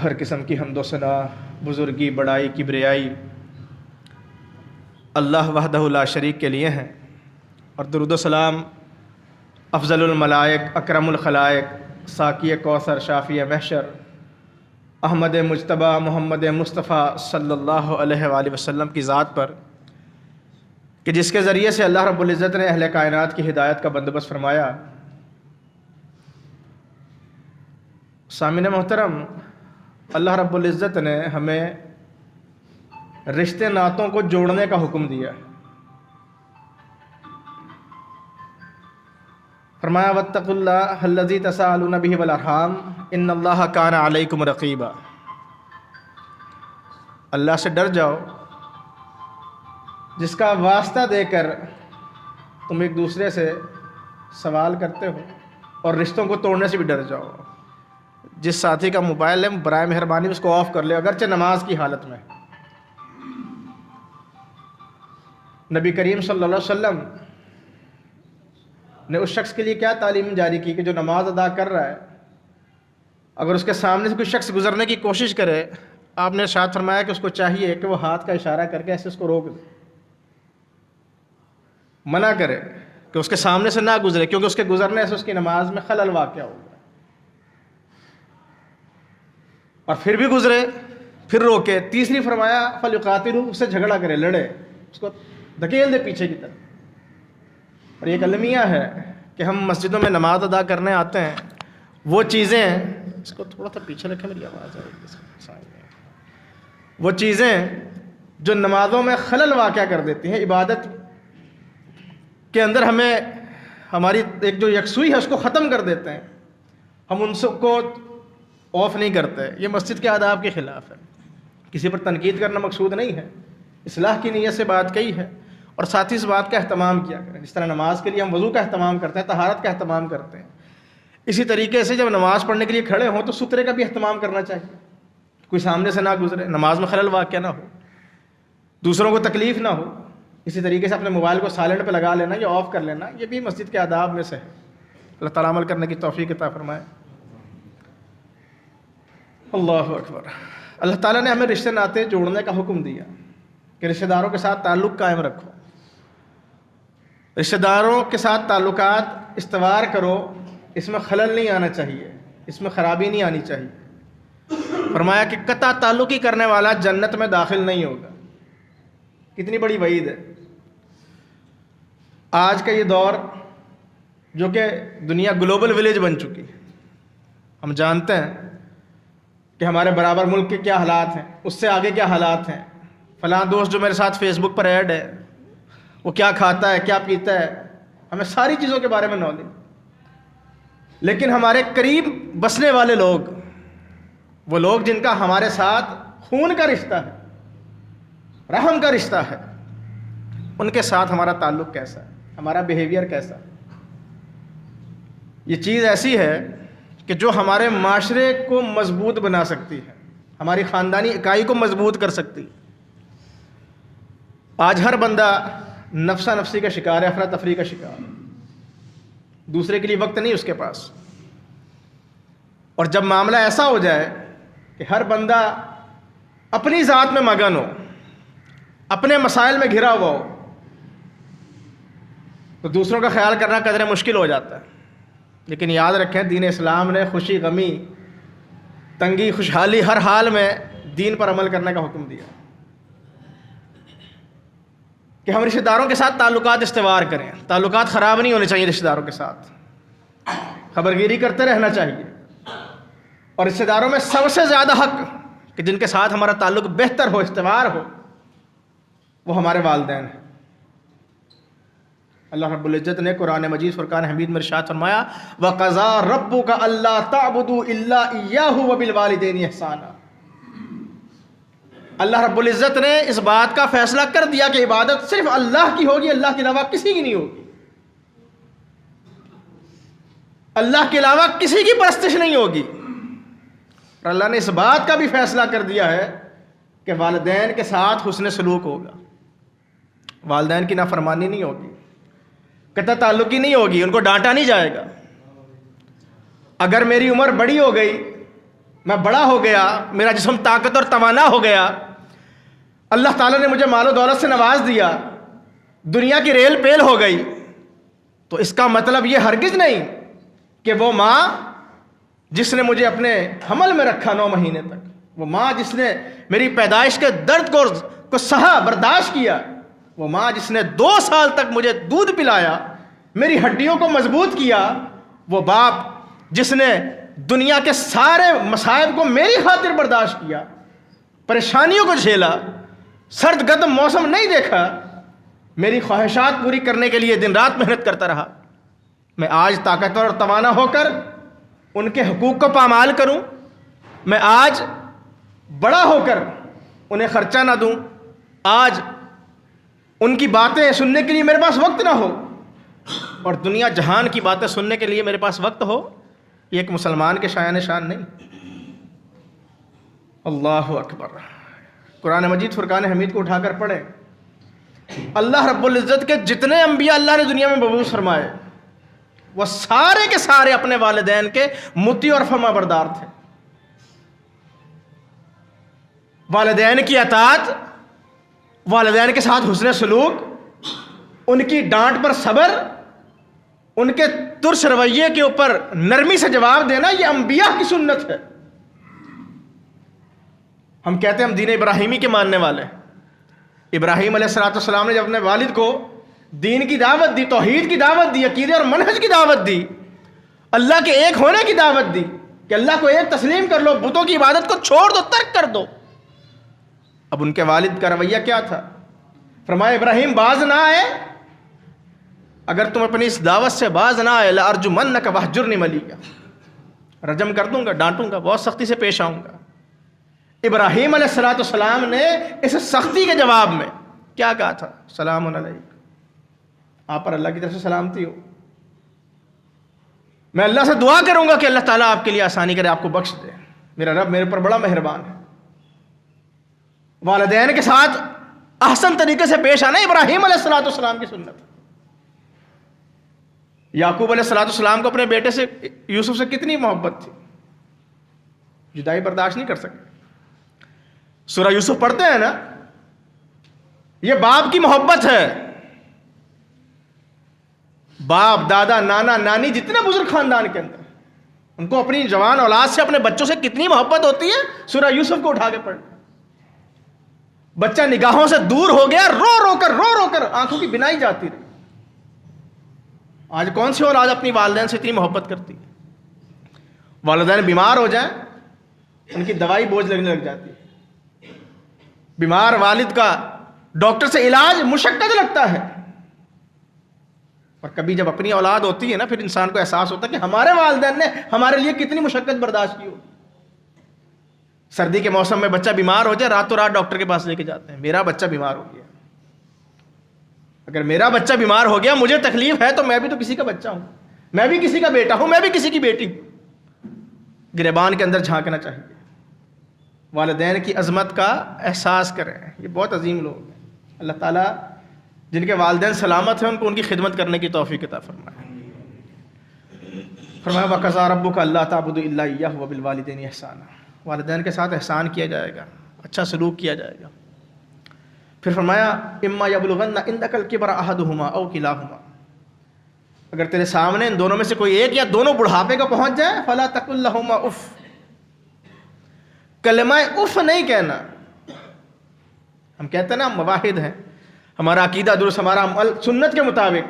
ہر قسم کی حمد و ثنا، بزرگی، بڑائی، کبریائی اللہ وحدہ لا شریک کے لیے ہیں، اور درود و سلام افضل الملائک، اکرم الخلائق، ساقی کوثر، شافی محشر، احمد مجتبیٰ محمد مصطفیٰ صلی اللہ علیہ وآلہ وسلم کی ذات پر، کہ جس کے ذریعے سے اللہ رب العزت نے اہل کائنات کی ہدایت کا بندوبست فرمایا۔ سامعین محترم، اللہ رب العزت نے ہمیں رشتے ناتوں کو جوڑنے کا حکم دیا ہے۔ فرمایا واتقوا اللہ الذی تساءلون بہ والارحام ان اللہ کان علیکم رقیبا۔ اللہ سے ڈر جاؤ جس کا واسطہ دے کر تم ایک دوسرے سے سوال کرتے ہو، اور رشتوں کو توڑنے سے بھی ڈر جاؤ۔ جس ساتھی کا موبائل ہے برائے مہربانی اس کو آف کر لے، اگرچہ نماز کی حالت میں۔ نبی کریم صلی اللہ علیہ وسلم نے اس شخص کے لیے کیا تعلیم جاری کی کہ جو نماز ادا کر رہا ہے، اگر اس کے سامنے سے کوئی شخص گزرنے کی کوشش کرے، آپ نے ارشاد فرمایا کہ اس کو چاہیے کہ وہ ہاتھ کا اشارہ کر کے ایسے اس کو روک دے، منع کرے کہ اس کے سامنے سے نہ گزرے، کیونکہ اس کے گزرنے سے اس کی نماز میں خلل واقع ہوگا۔ اور پھر بھی گزرے، پھر روکے۔ تیسری فرمایا فلیقاتلوا، اس سے جھگڑا کرے، لڑے، اس کو دھکیل دے پیچھے کی طرف۔ اور یہ ایک المیہ ہے کہ ہم مسجدوں میں نماز ادا کرنے آتے ہیں، وہ چیزیں، اس کو تھوڑا سا پیچھے رکھیں، میری آواز آ رہی ہے، وہ چیزیں جو نمازوں میں خلل واقع کر دیتی ہیں، عبادت کے اندر ہمیں ہماری ایک جو یکسوئی ہے اس کو ختم کر دیتے ہیں، ہم ان سب کو آف نہیں کرتے۔ یہ مسجد کے آداب کے خلاف ہے۔ کسی پر تنقید کرنا مقصود نہیں ہے، اصلاح کی نیت سے بات کہی ہے، اور ساتھ ہی اس بات کا اہتمام کیا کریں۔ جس طرح نماز کے لیے ہم وضو کا اہتمام کرتے ہیں، طہارت کا اہتمام کرتے ہیں، اسی طریقے سے جب نماز پڑھنے کے لیے کھڑے ہوں تو سترے کا بھی اہتمام کرنا چاہیے، کوئی سامنے سے نہ گزرے، نماز میں خلل واقع نہ ہو، دوسروں کو تکلیف نہ ہو۔ اسی طریقے سے اپنے موبائل کو سائلنٹ پہ لگا لینا یا آف کر لینا، یہ بھی مسجد کے آداب میں سے ہے۔ اللہ تعالیٰ عمل کرنے کی توفیق عطا فرمائے۔ اللہ اکبر۔ اللہ تعالیٰ نے ہمیں رشتے ناتے جوڑنے کا حکم دیا کہ رشتہ داروں کے ساتھ تعلق قائم رکھو، رشتہ داروں کے ساتھ تعلقات استوار کرو، اس میں خلل نہیں آنا چاہیے، اس میں خرابی نہیں آنی چاہیے۔ فرمایا کہ قطع تعلقی کرنے والا جنت میں داخل نہیں ہوگا۔ کتنی بڑی وعید ہے۔ آج کا یہ دور جو کہ دنیا گلوبل ولیج بن چکی، ہم جانتے ہیں کہ ہمارے برابر ملک کے کیا حالات ہیں، اس سے آگے کیا حالات ہیں۔ فلاں دوست جو میرے ساتھ فیس بک پر ایڈ ہے، وہ کیا کھاتا ہے، کیا پیتا ہے، ہمیں ساری چیزوں کے بارے میں نالج۔ لیکن ہمارے قریب بسنے والے لوگ، وہ لوگ جن کا ہمارے ساتھ خون کا رشتہ ہے، رحم کا رشتہ ہے، ان کے ساتھ ہمارا تعلق کیسا ہے، ہمارا بیہیویئر کیسا ہے۔ یہ چیز ایسی ہے کہ جو ہمارے معاشرے کو مضبوط بنا سکتی ہے، ہماری خاندانی اکائی کو مضبوط کر سکتی ہے۔ آج ہر بندہ نفسا نفسی کا شکار ہے، افراتفری کا شکار ہے، دوسرے کے لیے وقت نہیں اس کے پاس۔ اور جب معاملہ ایسا ہو جائے کہ ہر بندہ اپنی ذات میں مگن ہو، اپنے مسائل میں گھرا ہوا ہو، تو دوسروں کا خیال کرنا قدرے مشکل ہو جاتا ہے۔ لیکن یاد رکھیں، دین اسلام نے خوشی، غمی، تنگی، خوشحالی، ہر حال میں دین پر عمل کرنے کا حکم دیا کہ ہم رشتہ داروں کے ساتھ تعلقات استوار کریں۔ تعلقات خراب نہیں ہونے چاہیے، رشتہ داروں کے ساتھ خبرگیری کرتے رہنا چاہیے۔ اور رشتہ داروں میں سب سے زیادہ حق کہ جن کے ساتھ ہمارا تعلق بہتر ہو، استوار ہو، وہ ہمارے والدین ہیں۔ اللہ رب العزت نے قرآن مجید فرقان حمید میں ارشاد فرمایا وَقَضَىٰ رَبُّكَ أَلَّا تَعْبُدُوا إِلَّا إِيَّاهُ وَبِالْوَالِدَيْنِ إِحْسَانًا۔ اللہ رب العزت نے اس بات کا فیصلہ کر دیا کہ عبادت صرف اللہ کی ہوگی، اللہ کے علاوہ کسی کی نہیں ہوگی۔ اللہ کے علاوہ کسی کی پرستش نہیں ہوگی۔ اور اللہ نے اس بات کا بھی فیصلہ کر دیا ہے کہ والدین کے ساتھ حسن سلوک ہوگا، والدین کی نافرمانی نہیں ہوگی، قطع تعلقی نہیں ہوگی، ان کو ڈانٹا نہیں جائے گا۔ اگر میری عمر بڑی ہو گئی، میں بڑا ہو گیا, میرا جسم طاقت اور توانا ہو گیا, اللہ تعالیٰ نے مجھے مال و دولت سے نواز دیا, دنیا کی ریل پیل ہو گئی, تو اس کا مطلب یہ ہرگز نہیں کہ وہ ماں جس نے مجھے اپنے حمل میں رکھا 9 مہینے تک, وہ ماں جس نے میری پیدائش کے درد کو سہا برداشت کیا, وہ ماں جس نے 2 سال تک مجھے دودھ پلایا, میری ہڈیوں کو مضبوط کیا, وہ باپ جس نے دنیا کے سارے مصائب کو میری خاطر برداشت کیا, پریشانیوں کو جھیلا, سرد گرم موسم نہیں دیکھا, میری خواہشات پوری کرنے کے لیے دن رات محنت کرتا رہا. میں آج طاقتور اور توانا ہو کر ان کے حقوق کو پامال کروں, میں آج بڑا ہو کر انہیں خرچہ نہ دوں, آج ان کی باتیں سننے کے لیے میرے پاس وقت نہ ہو, اور دنیا جہان کی باتیں سننے کے لیے میرے پاس وقت ہو, یہ ایک مسلمان کے شایان شان نہیں. اللہ اکبر. قرآن مجید فرقان حمید کو اٹھا کر پڑھیں. اللہ رب العزت کے جتنے انبیاء اللہ نے دنیا میں مبعوث فرمائے وہ سارے کے سارے اپنے والدین کے مطیع اور فرما بردار تھے. والدین کی اطاعت, والدین کے ساتھ حسن سلوک, ان کی ڈانٹ پر صبر, ان کے ترس رویے کے اوپر نرمی سے جواب دینا, یہ انبیاء کی سنت ہے. ہم کہتے ہیں ہم دین ابراہیمی کے ماننے والے ہیں. ابراہیم علیہ السلام نے جب اپنے والد کو دین کی دعوت دی, توحید کی دعوت دی, عقیدے اور منہج کی دعوت دی, اللہ کے ایک ہونے کی دعوت دی کہ اللہ کو ایک تسلیم کر لو, بتوں کی عبادت کو چھوڑ دو, ترک کر دو. اب ان کے والد کا رویہ کیا تھا؟ فرمایا ابراہیم باز نہ آئے, اگر تم اپنی اس دعوت سے باز نہ آئے لارجمنک وہجرنی ملیہ, رجم کر دوں گا, ڈانٹوں گا, بہت سختی سے پیش آؤں گا. ابراہیم علیہ السلام نے اس سختی کے جواب میں کیا کہا تھا؟ سلام علیکم, آپ پر اللہ کی طرف سے سلامتی ہو, میں اللہ سے دعا کروں گا کہ اللہ تعالیٰ آپ کے لیے آسانی کرے, آپ کو بخش دے, میرا رب میرے پر بڑا مہربان ہے. والدین کے ساتھ احسن طریقے سے پیش آنا ابراہیم علیہ السلام کی سنت. یعقوب علیہ السلام کو اپنے بیٹے سے یوسف سے کتنی محبت تھی, جدائی برداشت نہیں کر سکے. سورہ یوسف پڑھتے ہیں نا, یہ باپ کی محبت ہے. باپ, دادا, نانا, نانی, جتنے بزرگ خاندان کے اندر, ان کو اپنی جوان اولاد سے, اپنے بچوں سے کتنی محبت ہوتی ہے. سورہ یوسف کو اٹھا کے پڑھ, بچہ نگاہوں سے دور ہو گیا, رو رو کر آنکھوں کی بنائی جاتی رہی. آج کون سی اولاد اپنی والدین سے اتنی محبت کرتی ہے؟ والدین بیمار ہو جائیں, ان کی دوائی بوجھ لگنے لگ جاتی ہے. بیمار والد کا ڈاکٹر سے علاج مشقت لگتا ہے. اور کبھی جب اپنی اولاد ہوتی ہے نا, پھر انسان کو احساس ہوتا ہے کہ ہمارے والدین نے ہمارے لیے کتنی مشقت برداشت کی ہوگی. سردی کے موسم میں بچہ بیمار ہو جائے, راتوں رات ڈاکٹر کے پاس لے کے جاتے ہیں, میرا بچہ بیمار ہو گیا. اگر میرا بچہ بیمار ہو گیا, مجھے تکلیف ہے, تو میں بھی تو کسی کا بچہ ہوں, میں بھی کسی کا بیٹا ہوں, میں بھی کسی کی بیٹی ہوں. گریبان کے اندر جھانکنا چاہیے, والدین کی عظمت کا احساس کریں. یہ بہت عظیم لوگ ہیں. اللہ تعالیٰ جن کے والدین سلامت ہیں ان کو ان کی خدمت کرنے کی توفیق عطا فرمائے. فرمایا وَقَضَىٰ رَبُّكَ أَلَّا تَعْبُدُوا إِلَّا إِيَّاهُ وَبِالْوَالِدَيْنِ إِحْسَانًا, والدین کے ساتھ احسان کیا جائے گا, اچھا سلوک کیا جائے گا. پھر فرمایا اِمَّا يَبْلُغَنَّ عِندَكَ الْكِبَرَ أَحَدُهُمَا أَوْ كِلَاهُمَا, اگر تیرے سامنے ان دونوں میں سے کوئی ایک یا دونوں بڑھاپے کو پہنچ جائے, فَلَا تَقُل لَهُمَا اُف, کلمہ اف نہیں کہنا. ہم کہتے ہیں نا مواحد ہیں, ہمارا عقیدہ درست, ہمارا عمل سنت کے مطابق.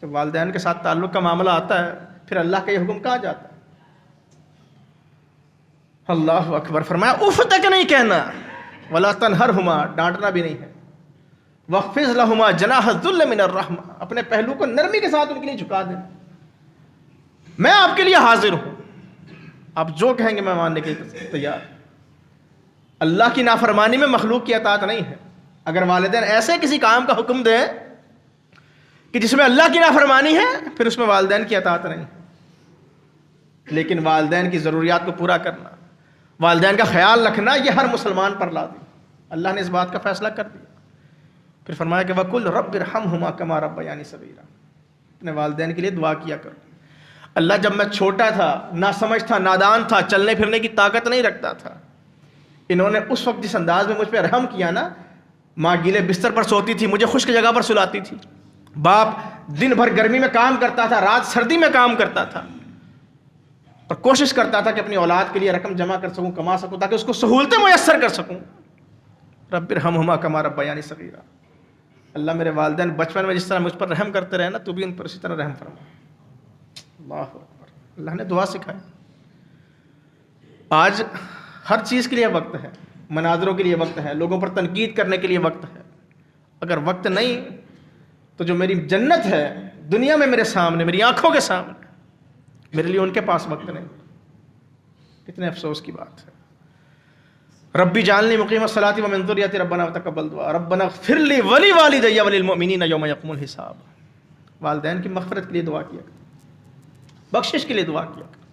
جب والدین کے ساتھ تعلق کا معاملہ آتا ہے, پھر اللہ کا یہ حکم کہاں جاتا ہے؟ اللہ اکبر. فرمایا اف تک نہیں کہنا, ولا تنہرہما, ڈانٹنا بھی نہیں ہے. وَخْفِضْ لَهُمَا جَنَاحَ الذُّلِّ مِنَ الرَّحْمَةِ, اپنے پہلو کو نرمی کے ساتھ ان کے لیے جھکا دینا. میں آپ کے لیے حاضر ہوں, آپ جو کہیں گے میں ماننے کے لیے تیار. اللہ کی نافرمانی میں مخلوق کی اطاعت نہیں ہے. اگر والدین ایسے کسی کام کا حکم دیں کہ جس میں اللہ کی نافرمانی ہے, پھر اس میں والدین کی اطاعت نہیں. لیکن والدین کی ضروریات کو پورا کرنا, والدین کا خیال رکھنا, یہ ہر مسلمان پر لازم. اللہ نے اس بات کا فیصلہ کر دیا. پھر فرمایا کہ وَقُلْ رَبِّ ارْحَمْهُمَا كَمَا رَبَّيَانِي صَغِيرًا, اپنے والدین کے لیے دعا کیا کرو, اللہ جب میں چھوٹا تھا، ناسمجھ تھا، نادان تھا، چلنے پھرنے کی طاقت نہیں رکھتا تھا، انہوں نے اس وقت جس انداز میں مجھ پہ رحم کیا نا، ماں گیلے بستر پر سوتی تھی، مجھے خشک جگہ پر سلاتی تھی، باپ دن بھر گرمی میں کام کرتا تھا، رات سردی میں کام کرتا تھا، اور کوشش کرتا تھا کہ اپنی اولاد کے لیے رقم جمع کر سکوں، کما سکوں، تاکہ اس کو سہولتیں میسر کر سکوں۔ رب ارحمہما کما ربیانی صغیرا، اللہ میرے والدین بچپن میں جس طرح مجھ پر رحم کرتے رہے نا، تو بھی ان پر اسی طرح رحم فرما۔ اللہ اکبر، اللہ نے دعا سکھائی۔ آج ہر چیز کے لیے وقت ہے، مناظروں کے لیے وقت ہے، لوگوں پر تنقید کرنے کے لیے وقت ہے۔ اگر وقت نہیں تو جو میری جنت ہے دنیا میں میرے سامنے، میری آنکھوں کے سامنے، میرے لیے ان کے پاس وقت نہیں۔ کتنے افسوس کی بات ہے۔ ربی جعلنی مقیم الصلاۃ ومن ذریتی ربنا وتقبل دعا ربنا اغفر لی ولوالدی وللمؤمنین یوم یقوم الحساب۔ والدین کی مغفرت کے لیے دعا کیا کریں، بخشش کے لیے دعا کیا کریں،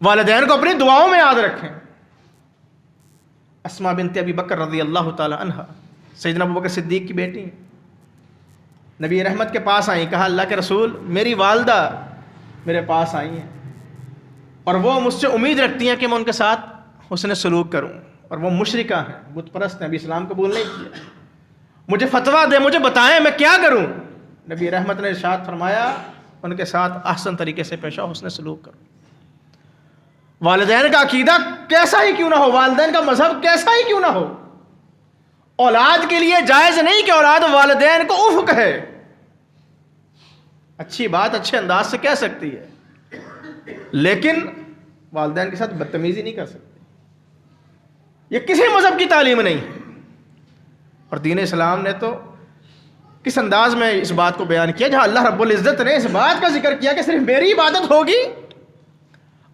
والدین کو اپنی دعاؤں میں یاد رکھیں۔ اسماء بنت ابی بکر رضی اللہ تعالی عنہا سیدنا ابو بکر صدیق کی بیٹی ہیں، نبی رحمت کے پاس آئیں، کہا اللہ کے رسول میری والدہ میرے پاس آئی ہیں اور وہ مجھ سے امید رکھتی ہیں کہ میں ان کے ساتھ حسن سلوک کروں، اور وہ مشرکہ ہیں، بت پرست ہیں، ابھی اسلام قبول نہیں کیا، مجھے فتویٰ دیں، مجھے بتائیں میں کیا کروں۔ نبی رحمت نے ارشاد فرمایا ان کے ساتھ احسن طریقے سے پیش آؤ، حسن سلوک کرو۔ والدین کا عقیدہ کیسا ہی کیوں نہ ہو، والدین کا مذہب کیسا ہی کیوں نہ ہو، اولاد کے لیے جائز نہیں کہ اولاد والدین کو اف کہے۔ اچھی بات اچھے انداز سے کہہ سکتی ہے، لیکن والدین کے ساتھ بدتمیزی نہیں کر سکتی۔ یہ کسی مذہب کی تعلیم نہیں ہے، اور دین اسلام نے تو کس انداز میں اس بات کو بیان کیا، جہاں اللہ رب العزت نے اس بات کا ذکر کیا کہ صرف میری عبادت ہوگی،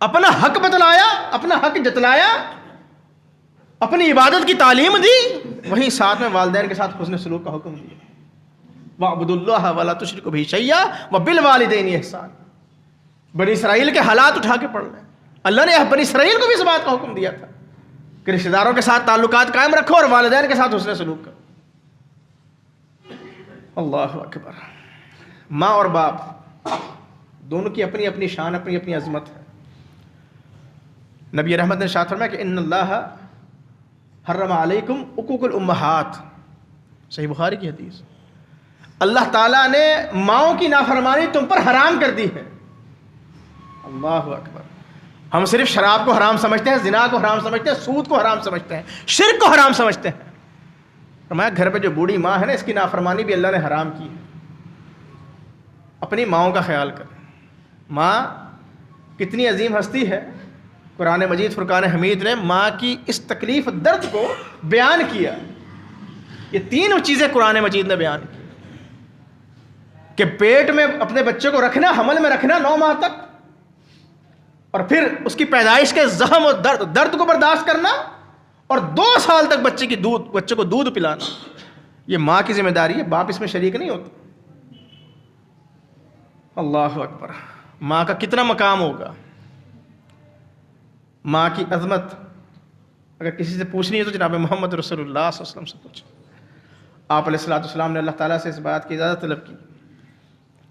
اپنا حق بتلایا، اپنا حق جتلایا، اپنی عبادت کی تعلیم دی، وہیں ساتھ میں والدین کے ساتھ حسن سلوک کا حکم دیا۔ وَاعْبُدُوا اللَّهَ وَلَا تُشْرِكُوا بِهِ شَيْئًا وَبِالْوَالِدَيْنِ إِحْسَانًا۔ بنی اسرائیل کے حالات اٹھا کے پڑھ لیں، اللہ نے بنی اسرائیل کو بھی اس بات کا حکم دیا تھا کہ رشتہ داروں کے ساتھ تعلقات قائم رکھو اور والدین کے ساتھ حسن سلوک کرو۔ اللہ اکبر۔ ماں اور باپ دونوں کی اپنی اپنی شان، اپنی اپنی عظمت ہے۔ نبی رحمت نے ارشاد فرمایا کہ ان اللہ حرم علیکم عقوق الامہات، صحیح بخاری کی حدیث۔ اللہ تعالیٰ نے ماؤں کی نافرمانی تم پر حرام کر دی ہے۔ اللہ اکبر۔ ہم صرف شراب کو حرام سمجھتے ہیں، زنا کو حرام سمجھتے ہیں، سود کو حرام سمجھتے ہیں، شرک کو حرام سمجھتے ہیں۔ فرمایا گھر پہ جو بوڑھی ماں ہے نا، اس کی نافرمانی بھی اللہ نے حرام کی ہے۔ اپنی ماؤں کا خیال کریں۔ ماں کتنی عظیم ہستی ہے، قرآن مجید فرقان حمید نے ماں کی اس تکلیف درد کو بیان کیا۔ یہ تینوں چیزیں قرآن مجید نے بیان کی کہ پیٹ میں اپنے بچے کو رکھنا، حمل میں رکھنا 9 ماہ تک، اور پھر اس کی پیدائش کے زخم اور درد کو برداشت کرنا، اور 2 سال تک بچے کو دودھ پلانا، یہ ماں کی ذمہ داری ہے، باپ اس میں شریک نہیں ہوتا۔ اللہ اکبر۔ ماں کا کتنا مقام ہوگا، ماں کی عظمت اگر کسی سے پوچھنی ہے تو جناب محمد رسول اللہ صلی اللہ علیہ وسلم سے پوچھیں۔ آپ علیہ الصلوۃ والسلام نے اللہ تعالیٰ سے اس بات کی اجازت طلب کی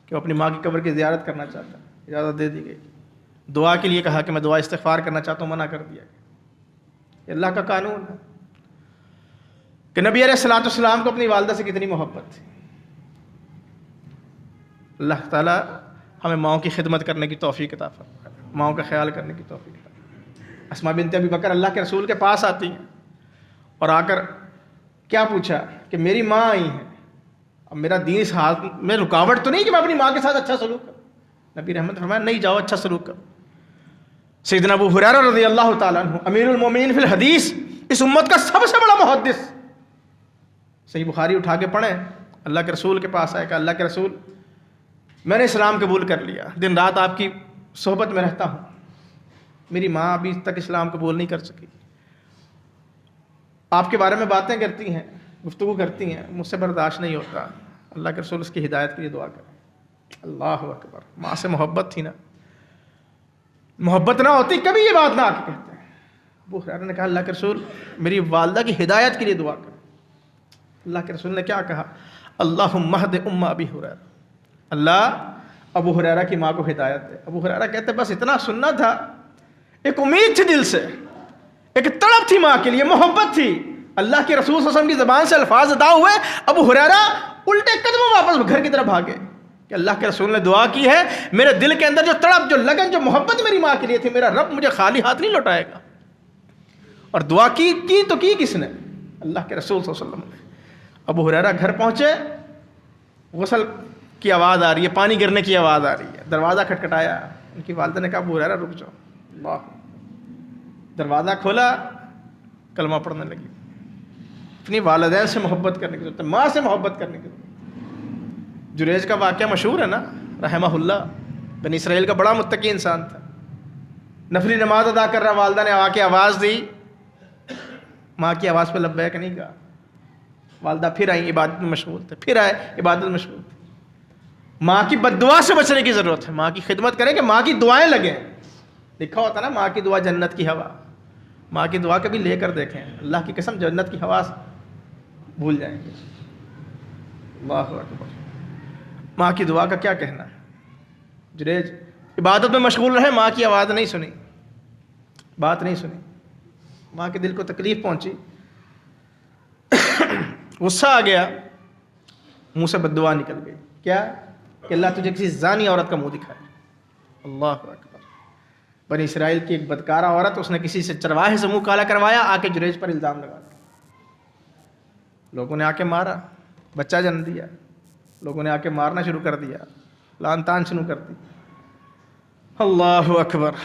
کہ وہ اپنی ماں کی قبر کی زیارت کرنا چاہتا ہے، اجازت دے دی گئی۔ دعا کے لیے کہا کہ میں دعا استغفار کرنا چاہتا ہوں، منع کر دیا گیا۔ یہ اللہ کا قانون ہے کہ نبی علیہ الصلوۃ والسلام کو اپنی والدہ سے کتنی محبت تھی۔ اللہ تعالیٰ ہمیں ماؤں کی خدمت کرنے کی توفیق عطا فرمائے، ماؤں کا خیال کرنے کی توفیق عطا فرمائے۔ اسماء بنت ابی بکر اللہ کے رسول کے پاس آتی ہیں اور آ کر کیا پوچھا کہ میری ماں آئی ہیں، اب میرا دین اس حال میں رکاوٹ تو نہیں کہ میں اپنی ماں کے ساتھ اچھا سلوک کروں؟ نبی رحمت فرمایا نہیں، جاؤ اچھا سلوک کرو۔ سیدنا ابو ہریرہ رضی اللہ تعالیٰ عنہ امیر المومنین فی الحدیث، اس امت کا سب سے بڑا محدث، صحیح بخاری اٹھا کے پڑھیں، اللہ کے رسول کے پاس آئے کہ اللہ کے رسول میں نے اسلام قبول کر لیا، دن رات آپ کی صحبت میں رہتا ہوں، میری ماں ابھی تک اسلام قبول نہیں کر سکی، آپ کے بارے میں باتیں کرتی ہیں، گفتگو کرتی ہیں، مجھ سے برداشت نہیں ہوتا۔ اللہ کے رسول اس کی ہدایت کے لیے دعا کریں۔ اللہ اکبر۔ ماں سے محبت تھی نا، محبت نہ ہوتی کبھی یہ بات نہ آ کے کہتے ہیں۔ ابو ہریرہ نے کہا اللہ کے رسول میری والدہ کی ہدایت کے لیے دعا کریں۔ اللہ کے رسول نے کیا کہا؟ اللہم اہد ام ابی ہریرہ، اللہ ابو ہریرہ کی ماں کو ہدایت دے. ابو ہریرہ کہتے بس اتنا سننا تھا, ایک امید تھی دل سے, ایک تڑپ تھی ماں کے لیے, محبت تھی. اللہ کے رسول صلی اللہ علیہ وسلم کی زبان سے الفاظ ادا ہوئے, ابو ہریرہ الٹے قدموں واپس گھر کی طرف بھاگے کہ اللہ کے رسول نے دعا کی ہے, میرے دل کے اندر جو تڑپ, جو لگن, جو محبت میری ماں کے لیے تھی, میرا رب مجھے خالی ہاتھ نہیں لوٹائے گا. اور دعا کی تو کی کس نے؟ اللہ کے رسول صلی اللہ علیہ وسلم نے. ابو ہریرہ گھر پہنچے, غسل کی آواز آ رہی ہے, پانی گرنے کی آواز آ رہی ہے, دروازہ کھٹکھٹایا. ان کی والدہ نے کہا ابو ہریرہ رک جاؤ. اللہ, دروازہ کھولا, کلمہ پڑھنے لگی. اپنی والدین سے محبت کرنے کی ضرورت ہے, ماں سے محبت کرنے کی ضرورت ہے. جریج کا واقعہ مشہور ہے نا, رحمہ اللہ, بنی اسرائیل کا بڑا متقی انسان تھا. نفلی نماز ادا کر رہا, والدہ نے آ کے آواز دی, ماں کی آواز پہ لبیک نہیں کہا. والدہ پھر آئی, عبادت میں مشغول تھے, پھر آئے, عبادت میں مشغول تھے. ماں کی بد دعا سے بچنے کی ضرورت ہے. ماں کی خدمت کریں کہ ماں کی دعائیں لگیں. لکھا ہوتا نا ماں کی دعا جنت کی ہوا. ماں کی دعا کبھی لے کر دیکھیں, اللہ کی قسم جنت کی ہوا بھول جائیں گے. اللہ اکبر. ماں کی دعا کا کیا کہنا ہے. جریج عبادت میں مشغول رہے, ماں کی آواز نہیں سنی, بات نہیں سنی. ماں کے دل کو تکلیف پہنچی, غصہ آ گیا, منہ سے بد دعا نکل گئی. کیا کہ اللہ تجھے کسی زانی عورت کا منہ دکھائے. اللہ اکبر. بنی اسرائیل کی ایک بدکارہ عورت, اس نے کسی سے چرواہے سے منہ کالا کروایا, آ کے جریج پر الزام لگا دیا. لوگوں نے آ کے مارا, بچہ جنم دیا. لوگوں نے آ کے مارنا شروع کر دیا, لان تان شروع کر دی. اللہ اکبر.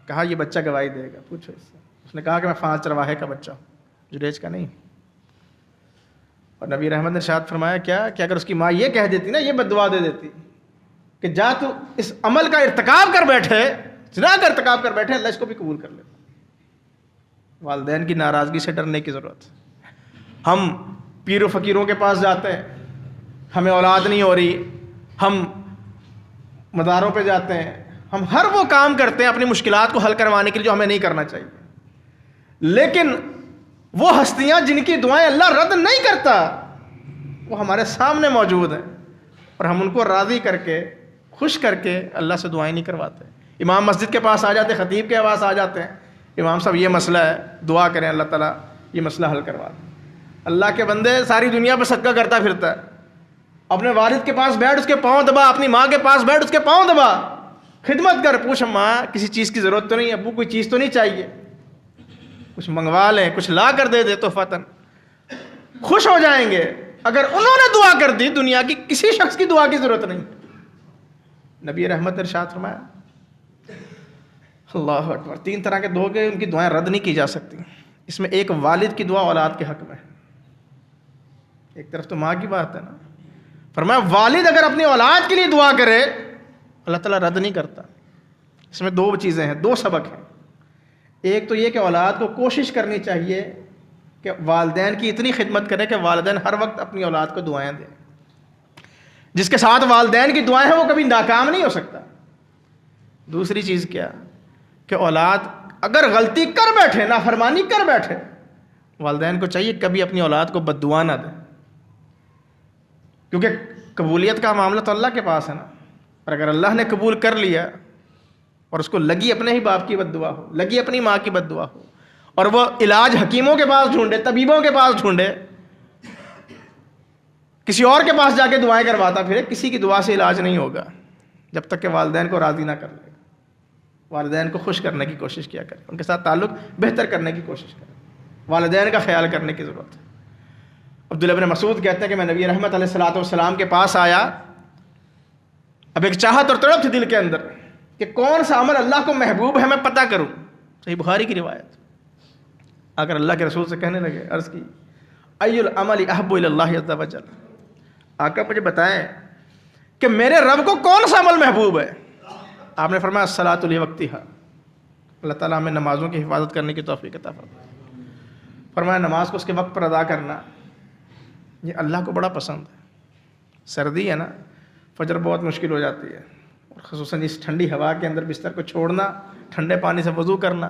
کہا یہ بچہ گواہی دے گا, پوچھو اس سے. اس نے کہا کہ میں 5 چرواہے کا بچہ ہوں, جریج کا نہیں. اور نبی رحمت نے ارشاد فرمایا کیا کہ اگر اس کی ماں یہ کہہ دیتی نا, یہ بد دعا دے دیتی کہ جا تو اس عمل کا ارتکاب کر بیٹھے, زنا کا ارتکاب کر بیٹھے, اللہ اس کو بھی قبول کر لیتا. والدین کی ناراضگی سے ڈرنے کی ضرورت ہے. ہم پیر و فقیروں کے پاس جاتے ہیں, ہمیں اولاد نہیں ہو رہی, ہم مزاروں پہ جاتے ہیں, ہم ہر وہ کام کرتے ہیں اپنی مشکلات کو حل کروانے کے لیے جو ہمیں نہیں کرنا چاہیے. لیکن وہ ہستیاں جن کی دعائیں اللہ رد نہیں کرتا, وہ ہمارے سامنے موجود ہیں, اور ہم ان کو راضی کر کے, خوش کر کے اللہ سے دعائیں نہیں کرواتے. امام مسجد کے پاس آ جاتے, خطیب کے پاس آ جاتے ہیں, امام صاحب یہ مسئلہ ہے, دعا کریں اللہ تعالیٰ یہ مسئلہ حل کروا دیں. اللہ کے بندے ساری دنیا پہ صدقہ کرتا پھرتا ہے, اپنے والد کے پاس بیٹھ اس کے پاؤں دبا, اپنی ماں کے پاس بیٹھ اس کے پاؤں دبا, خدمت کر, پوچھ ماں کسی چیز کی ضرورت تو نہیں, ابو کوئی چیز تو نہیں چاہیے, کچھ منگوا لیں, کچھ لا کر دے دے تحفتاً, خوش ہو جائیں گے. اگر انہوں نے دعا کر دی, دنیا کی کسی شخص کی دعا کی ضرورت نہیں. نبی رحمت نے ارشاد فرمایا, اللہ اکبر, 3 طرح کے دعا کے ان کی دعائیں رد نہیں کی جا سکتی. اس میں ایک والد کی دعا اولاد کے حق میں. ایک طرف تو ماں کی بات ہے نا, فرمایا والد اگر اپنی اولاد کے لیے دعا کرے اللہ تعالیٰ رد نہیں کرتا. اس میں 2 چیزیں ہیں, 2 سبق ہیں. ایک تو یہ کہ اولاد کو کوشش کرنی چاہیے کہ والدین کی اتنی خدمت کرے کہ والدین ہر وقت اپنی اولاد کو دعائیں دیں. جس کے ساتھ والدین کی دعائیں ہیں وہ کبھی ناکام نہیں ہو سکتا. دوسری چیز کیا کہ اولاد اگر غلطی کر بیٹھے, نافرمانی کر بیٹھے, والدین کو چاہیے کبھی اپنی اولاد کو بد دعا نہ دیں, کیونکہ قبولیت کا معاملہ تو اللہ کے پاس ہے نا. اور اگر اللہ نے قبول کر لیا اور اس کو لگی اپنے ہی باپ کی بد دعا ہو, لگی اپنی ماں کی بد دعا ہو, اور وہ علاج حکیموں کے پاس ڈھونڈے, طبیبوں کے پاس ڈھونڈے, کسی اور کے پاس جا کے دعائیں کرواتا پھرے, کسی کی دعا سے علاج نہیں ہوگا جب تک کہ والدین کو راضی نہ کر لے. والدین کو خوش کرنے کی کوشش کیا کرے, ان کے ساتھ تعلق بہتر کرنے کی کوشش کرے, والدین کا خیال کرنے کی ضرورت ہے. عبداللہ بن مسعود کہتے ہیں کہ میں نبی رحمت علیہ الصلوۃ والسلام کے پاس آیا, اب ایک چاہت اور تڑپ تھی دل کے اندر کہ کون سا عمل اللہ کو محبوب ہے میں پتہ کروں. صحیح بخاری کی روایت. آ کر اللہ کے رسول سے کہنے لگے, عرض کی ای العمل احب الی اللہ عز وجل, آقا مجھے بتائیں کہ میرے رب کو کون سا عمل محبوب ہے. آپ نے فرمایا الصلاۃ لوقتہا, اللہ تعالیٰ ہمیں نمازوں کی حفاظت کرنے کی توفیق عطا فرمائے. فرمایا نماز کو اس کے وقت پر ادا کرنا یہ اللہ کو بڑا پسند ہے. سردی ہے نا, فجر بہت مشکل ہو جاتی ہے, اور خصوصاً اس ٹھنڈی ہوا کے اندر بستر کو چھوڑنا, ٹھنڈے پانی سے وضو کرنا,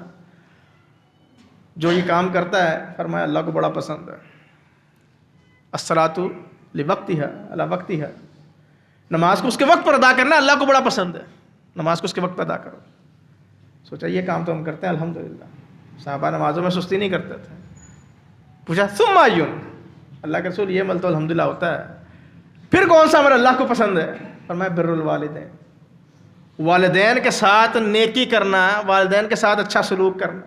جو یہ کام کرتا ہے فرمایا اللہ کو بڑا پسند ہے. الصلاۃ لوقتہا علی وقتہا, نماز کو اس کے وقت پر ادا کرنا اللہ کو بڑا پسند ہے، نماز کو اس کے وقت پر ادا کرو۔ سوچا یہ کام تو ہم کرتے ہیں الحمدللہ، صحابہ نمازوں میں سستی نہیں کرتے تھے۔ پوچھا ثم ایون، اللہ کے رسول یہ عمل تو الحمدللہ ہوتا ہے، پھر کون سا عمل اللہ کو پسند ہے؟ فرمایا بر الوالدین، والدین کے ساتھ نیکی کرنا، والدین کے ساتھ اچھا سلوک کرنا۔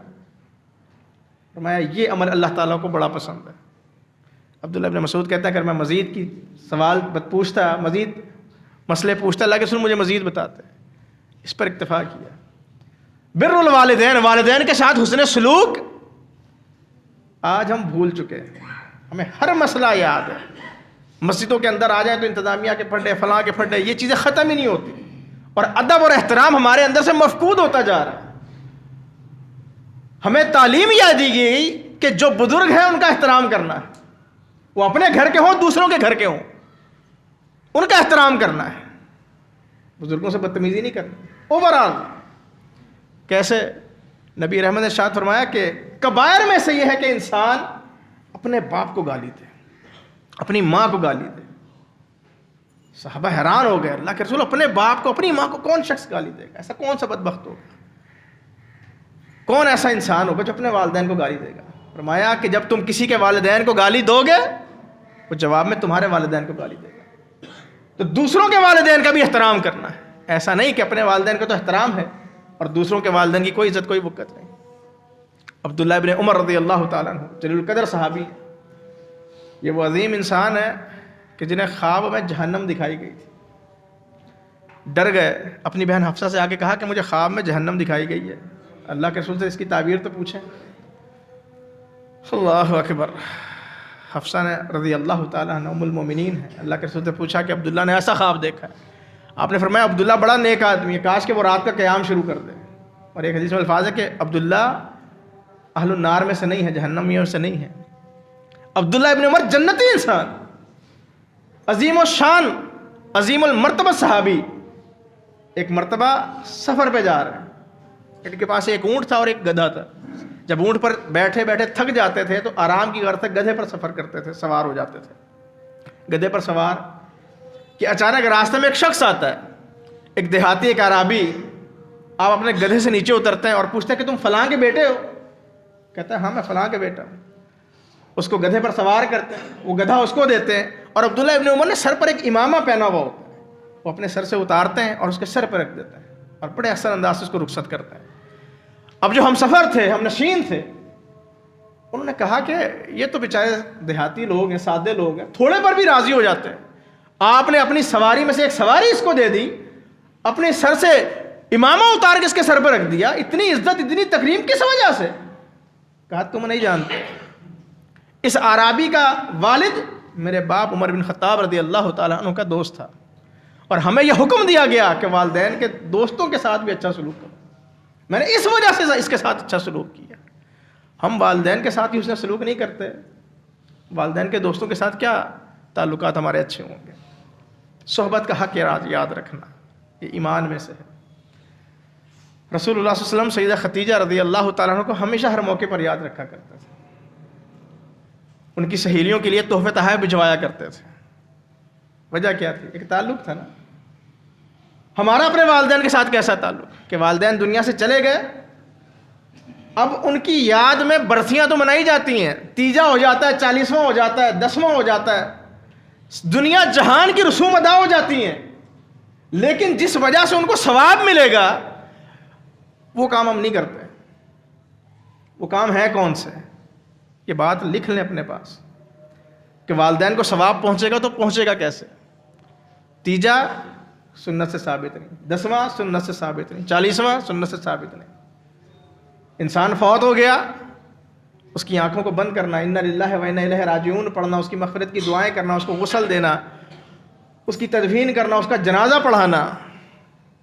فرمایا یہ عمل اللہ تعالیٰ کو بڑا پسند ہے۔ عبداللہ ابن مسعود کہتا ہے کہ میں مزید کی سوال پوچھتا، مزید مسئلے پوچھتا، اللہ کے رسول مجھے مزید بتاتے، اس پر اکتفا کیا۔ بر الوالدین، والدین کے ساتھ حسن سلوک آج ہم بھول چکے ہیں، ہمیں ہر مسئلہ یاد ہے، مسجدوں کے اندر آ جائیں تو انتظامیہ کے پھڈے، فلاں کے پھڈے، یہ چیزیں ختم ہی نہیں ہوتی، اور ادب اور احترام ہمارے اندر سے مفقود ہوتا جا رہا ہے۔ ہمیں تعلیم یہ دی گئی کہ جو بزرگ ہیں ان کا احترام کرنا ہے، وہ اپنے گھر کے ہوں دوسروں کے گھر کے ہوں، ان کا احترام کرنا ہے، بزرگوں سے بدتمیزی نہیں کرنی۔ اوورآل کیسے؟ نبی رحمت نے ارشاد فرمایا کہ کبائر میں سے یہ ہے کہ انسان اپنے باپ کو گالی دے، اپنی ماں کو گالی دے۔ صحابہ حیران ہو گئے، اللہ کے رسول اپنے باپ کو، اپنی ماں کو کون شخص گالی دے گا؟ ایسا کون سا بدبخت ہوگا، کون ایسا انسان ہوگا جو اپنے والدین کو گالی دے گا؟ فرمایا کہ جب تم کسی کے والدین کو گالی دو گے، وہ جواب میں تمہارے والدین کو گالی دے گا۔ تو دوسروں کے والدین کا بھی احترام کرنا ہے، ایسا نہیں کہ اپنے والدین کا تو احترام ہے اور دوسروں کے والدین کی کوئی عزت، کوئی بکت نہیں۔ عبداللہ ابن عمر رضی اللہ تعالیٰ عنہ جلیل القدر صحابی، یہ وہ عظیم انسان ہے کہ جنہیں خواب میں جہنم دکھائی گئی تھی، ڈر گئے، اپنی بہن حفصہ سے آ کے کہا کہ مجھے خواب میں جہنم دکھائی گئی ہے، اللہ کے رسول سے اس کی تعبیر تو پوچھیں۔ اللہ اکبر، حفصہ نے رضی اللہ تعالیٰ عنہ ام المومنین ہے، اللہ کے رسول سے پوچھا کہ عبداللہ نے ایسا خواب دیکھا ہے۔ آپ نے فرمایا عبداللہ بڑا نیک آدمی ہے، کاش کہ وہ رات کا قیام شروع کر دے۔ اور ایک حدیث میں الفاظ ہے کہ عبداللہ اہل النار میں سے نہیں ہے، جہنمیوں سے نہیں ہے۔ عبداللہ ابن عمر جنتی انسان، عظیم الشان، عظیم المرتبہ صحابی، ایک مرتبہ سفر پہ جا رہے ہیں، ان کے پاس ایک اونٹ تھا اور ایک گدھا تھا۔ جب اونٹ پر بیٹھے بیٹھے تھک جاتے تھے تو آرام کی غرض سے گدھے پر سفر کرتے تھے، سوار ہو جاتے تھے۔ گدھے پر سوار کہ اچانک راستے میں ایک شخص آتا ہے، ایک دیہاتی، ایک عرابی۔ آپ اپنے گدھے سے نیچے اترتے ہیں اور پوچھتے ہیں کہ تم فلاں کے بیٹے ہو؟ کہتا ہے ہاں میں فلاں کے بیٹا ہوں۔ اس کو گدھے پر سوار کرتے ہیں، وہ گدھا اس کو دیتے ہیں، اور عبداللہ ابن عمر نے سر پر ایک امامہ پہنا ہوا ہوتا ہے، وہ اپنے سر سے اتارتے ہیں اور اس کے سر پر رکھ دیتے ہیں اور بڑے احسن انداز سے اس کو رخصت کرتے ہیں۔ اب جو ہم سفر تھے، ہم نشین تھے، انہوں نے کہا کہ یہ تو بیچارے دیہاتی لوگ ہیں، سادے لوگ ہیں، تھوڑے پر بھی راضی ہو جاتے ہیں، آپ نے اپنی سواری میں سے ایک سواری اس کو دے دی، اپنے سر سے امامہ اتار کے اس کے سر پر رکھ دیا، اتنی عزت، اتنی تکریم کس وجہ سے؟ کہا تم نہیں جانتے، اس عرابی کا والد میرے باپ عمر بن خطاب رضی اللہ تعالیٰ عنہ کا دوست تھا، اور ہمیں یہ حکم دیا گیا کہ والدین کے دوستوں کے ساتھ بھی اچھا سلوک کرو، میں نے اس وجہ سے اس کے ساتھ اچھا سلوک کیا۔ ہم والدین کے ساتھ ہی اس نے سلوک نہیں کرتے، والدین کے دوستوں کے ساتھ کیا تعلقات ہمارے اچھے ہوں گے؟ صحبت کا حق یاد رکھنا، یہ ایمان میں سے ہے۔ رسول اللہ صلی اللہ علیہ وسلم سیدہ خدیجہ رضی اللہ تعالیٰ عنہ کو ہمیشہ ہر موقع پر یاد رکھا کرتے تھے، ان کی سہیلیوں کے لیے تحفے تحائف بھجوایا کرتے تھے۔ وجہ کیا تھی؟ ایک تعلق تھا نا۔ ہمارا اپنے والدین کے ساتھ کیسا تعلق کہ والدین دنیا سے چلے گئے، اب ان کی یاد میں برسیاں تو منائی جاتی ہیں، تیجا ہو جاتا ہے، 40واں ہو جاتا ہے، 10واں ہو جاتا ہے، دنیا جہان کی رسوم ادا ہو جاتی ہیں، لیکن جس وجہ سے ان کو ثواب ملے گا وہ کام ہم نہیں کرتے۔ وہ کام ہے کون سے؟ یہ بات لکھ لیں اپنے پاس کہ والدین کو ثواب پہنچے گا تو پہنچے گا کیسے؟ تیجا سنت سے ثابت نہیں، 10واں سنت سے ثابت نہیں، 40واں سنت سے ثابت نہیں۔ انسان فوت ہو گیا، اس کی آنکھوں کو بند کرنا، انا للہ و انا الیہ راجعون پڑھنا، اس کی مغفرت کی دعائیں کرنا، اس کو غسل دینا، اس کی تدفین کرنا، اس کا جنازہ پڑھانا،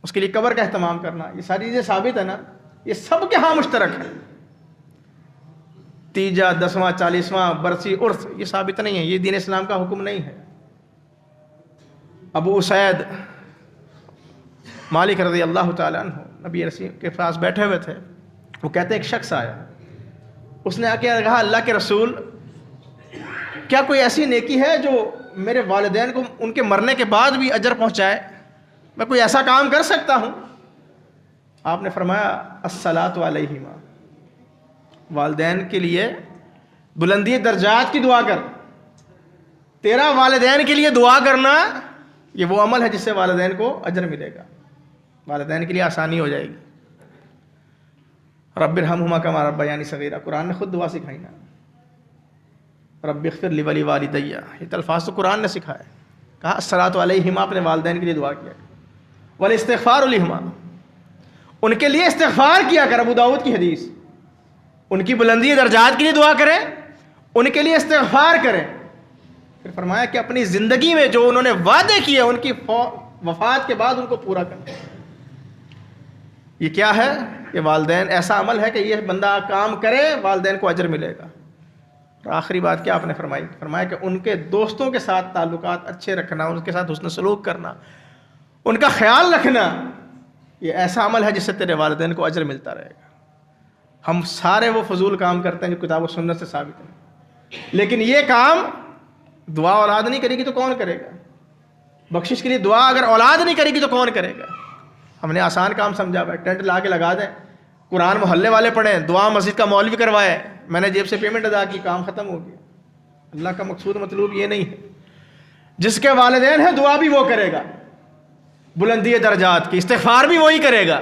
اس کے لیے قبر کا اہتمام کرنا، یہ ساری چیزیں ثابت ہے نا، یہ سب کے ہاں مشترک ہے۔ تیجا، 10واں، 40واں، برسی، عرس، یہ ثابت نہیں ہے، یہ دین اسلام کا حکم نہیں ہے۔ ابو اسید مالک رضی اللہ تعالیٰ عنہ نبی رسول کے پاس بیٹھے ہوئے تھے، وہ کہتے ہیں ایک شخص آیا، اس نے آ کے کہا اللہ کے رسول کیا کوئی ایسی نیکی ہے جو میرے والدین کو ان کے مرنے کے بعد بھی اجر پہنچائے، میں کوئی ایسا کام کر سکتا ہوں؟ آپ نے فرمایا الصلاۃ علیہما، والدین کے لیے بلندی درجات کی دعا کر. تیرا والدین کے لیے دعا کرنا یہ وہ عمل ہے جس سے والدین کو اجر ملے گا، والدین کے لیے آسانی ہو جائے گی. رب ارحمہما کما ربیانی صغیرا، قرآن نے خود دعا سکھائی نا. رب اغفر لی ولوالدی، یہ الفاظ تو قرآن نے سکھایا. کہا الصلاۃ علیہما، اپنے والدین کے لیے دعا کیا. والاستغفار لہما، ان کے لیے استغفار کیا کر. ابو داؤد کی حدیث. ان کی بلندی درجات کے لیے دعا کریں، ان کے لیے استغفار کریں. پھر فرمایا کہ اپنی زندگی میں جو انہوں نے وعدے کیے ان کی وفات کے بعد ان کو پورا کریں. یہ کیا ہے؟ یہ والدین ایسا عمل ہے کہ یہ بندہ کام کرے والدین کو اجر ملے گا. اور آخری بات کیا آپ نے فرمائی؟ فرمایا کہ ان کے دوستوں کے ساتھ تعلقات اچھے رکھنا، ان کے ساتھ حسن سلوک کرنا، ان کا خیال رکھنا، یہ ایسا عمل ہے جس سے تیرے والدین کو اجر ملتا رہے گا. ہم سارے وہ فضول کام کرتے ہیں جو کتاب و سنت سے ثابت ہیں، لیکن یہ کام دعا اولاد نہیں کرے گی تو کون کرے گا؟ بخشش کے لیے دعا اگر اولاد نہیں کرے گی تو کون کرے گا؟ ہم نے آسان کام سمجھا ہوا ہے، ٹینٹ لا کے لگا دیں، قرآن محلے والے پڑھیں، دعا مسجد کا مولوی کروائے، میں نے جیب سے پیمنٹ ادا کی، کام ختم ہو گیا. اللہ کا مقصود مطلوب یہ نہیں ہے. جس کے والدین ہیں دعا بھی وہ کرے گا، بلندی درجات کی، استغفار بھی وہی کرے گا،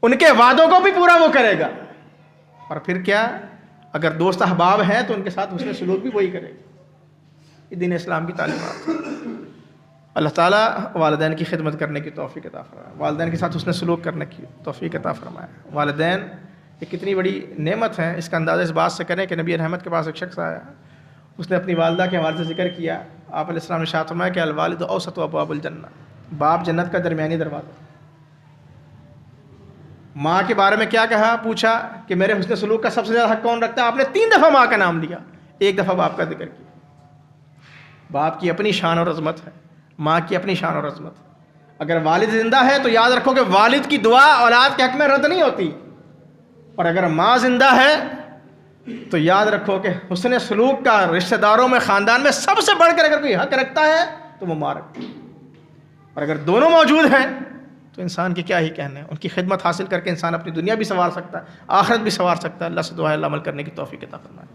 ان کے وعدوں کو بھی پورا وہ کرے گا. اور پھر کیا؟ اگر دوست احباب ہیں تو ان کے ساتھ حسن سلوک بھی وہی کرے گا. یہ دین اسلام کی تعلیمات. اللہ تعالیٰ والدین کی خدمت کرنے کی توفیق عطا فرمائے، والدین کے ساتھ حسن سلوک کرنے کی توفیق عطا فرمائے. والدین یہ کتنی بڑی نعمت ہے، اس کا اندازہ اس بات سے کریں کہ نبی رحمت کے پاس ایک شخص آیا، اس نے اپنی والدہ کے حوالے سے ذکر کیا. آپ علیہ السلام نے ارشاد فرمایا کہ الوالد اوسط ابواب الجنہ، باپ جنت کا درمیانی دروازہ. ماں کے بارے میں کیا کہا؟ پوچھا کہ میرے حسن سلوک کا سب سے زیادہ حق کون رکھتا ہے؟ آپ نے 3 دفعہ ماں کا نام لیا، 1 دفعہ باپ کا ذکر کیا. باپ کی اپنی شان اور عظمت ہے، ماں کی اپنی شان اور عظمت ہے. اگر والد زندہ ہے تو یاد رکھو کہ والد کی دعا اولاد کے حق میں رد نہیں ہوتی، اور اگر ماں زندہ ہے تو یاد رکھو کہ حسن سلوک کا رشتہ داروں میں، خاندان میں سب سے بڑھ کر اگر کوئی حق رکھتا ہے تو وہ ماں رکھتی ہے. اور اگر دونوں موجود ہیں تو انسان کی کیا ہی کہنے. ان کی خدمت حاصل کر کے انسان اپنی دنیا بھی سنوار سکتا ہے، آخرت بھی سنوار سکتا ہے. اللہ سے دعا ہے اللہ عمل کرنے کی توفیق عطا فرمائے.